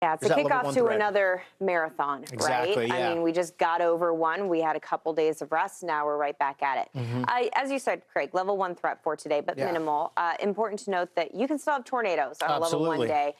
Yeah, it's a kickoff to another marathon, Exactly, right? yeah. I mean, we just got over one. We had a couple days of rest. Now we're right back at it. As you said, Craig, level 1 threat for today, but minimal. Important to note that you can still have tornadoes on a level 1 day.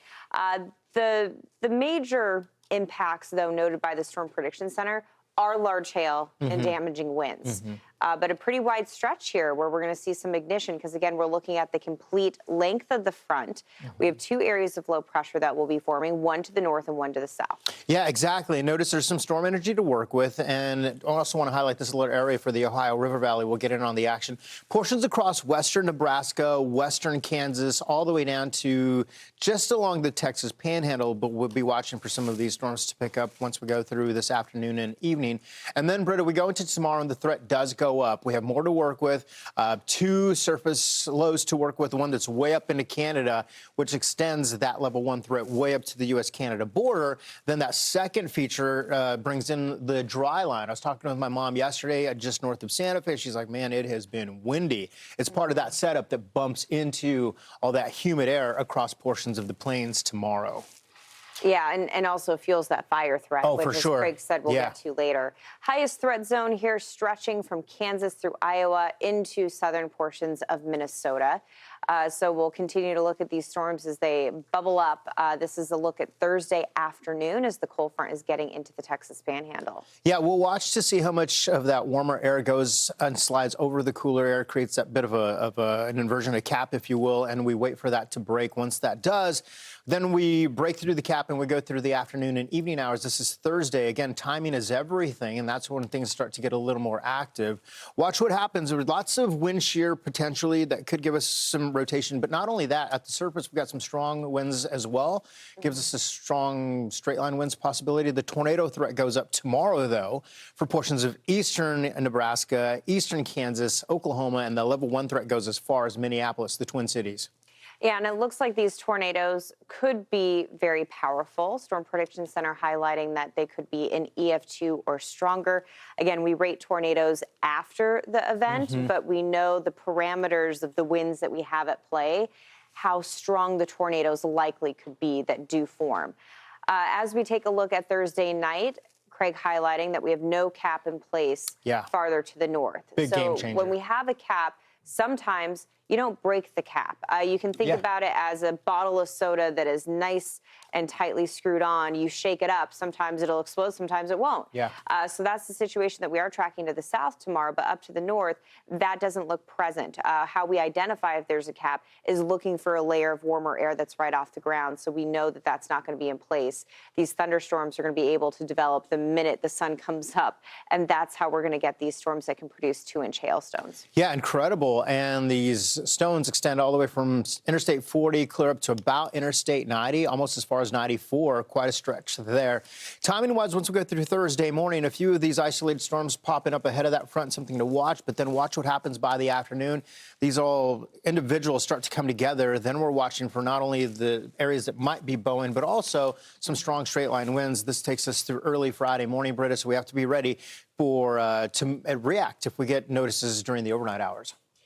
The major impacts, though, noted by the Storm Prediction Center are large hail and damaging winds. But a pretty wide stretch here where we're going to see some ignition because, again, we're looking at the complete length of the front. We have 2 areas of low pressure that will be forming, one to the north and one to the south. Yeah, exactly. Notice there's some storm energy to work with. And I also want to highlight this little area for the Ohio River Valley. We'll get in on the action. Portions across western Nebraska, western Kansas, all the way down to just along the Texas Panhandle. But we'll be watching for some of these storms to pick up once we go through this afternoon and evening. And then, Britta, we go into tomorrow and the threat does go up. We have more to work with, 2 surface lows to work with, one that's way up into Canada, which extends that level 1 threat way up to the U.S.-Canada border. Then that second feature brings in the dry line. I was talking with my mom yesterday just north of Santa Fe. She's like, man, it has been windy. It's part of that setup that bumps into all that humid air across portions of the plains tomorrow. Yeah, and also fuels that fire threat, which, for as sure. Craig said, we'll get to later. Highest threat zone here stretching from Kansas through Iowa into southern portions of Minnesota. So we'll continue to look at these storms as they bubble up. This is a look at Thursday afternoon as the cold front is getting into the Texas Panhandle. Yeah, we'll watch to see how much of that warmer air goes and slides over the cooler air, creates that bit of an inversion, a cap, if you will, and we wait for that to break. Once that does, then we break through the cap and we go through the afternoon and evening hours. This is Thursday. Again, timing is everything, and that's when things start to get a little more active. Watch what happens. There's lots of wind shear potentially that could give us some rotation, but not only that, at the surface, we've got some strong winds as well. Gives us a strong straight line winds possibility. The tornado threat goes up tomorrow, though, for portions of eastern Nebraska, eastern Kansas, Oklahoma, and the level 1 threat goes as far as Minneapolis, the Twin Cities. Yeah, and it looks like these tornadoes could be very powerful. Storm Prediction Center highlighting that they could be an EF2 or stronger. Again, we rate tornadoes after the event, but we know the parameters of the winds that we have at play, how strong the tornadoes likely could be that do form. As we take a look at Thursday night, Craig highlighting that we have no cap in place farther to the north. Big game changer. When we have a cap, sometimes you don't break the cap. You can think about it as a bottle of soda that is nice and tightly screwed on. You shake it up. Sometimes it'll explode. Sometimes it won't. So that's the situation that we are tracking to the south tomorrow. But up to the north, that doesn't look present. How we identify if there's a cap is looking for a layer of warmer air that's right off the ground. So we know that that's not going to be in place. These thunderstorms are going to be able to develop the minute the sun comes up. And that's how we're going to get these storms that can produce 2-inch hailstones. Yeah, incredible. And these stones extend all the way from Interstate 40 clear up to about Interstate 90, almost as far as 94, quite a stretch there. Timing-wise, once we go through Thursday morning, a few of these isolated storms popping up ahead of that front, something to watch, but then watch what happens by the afternoon. These all individuals start to come together. Then we're watching for not only the areas that might be bowing, but also some strong straight-line winds. This takes us through early Friday morning, Britta, so we have to be ready for to react if we get notices during the overnight hours.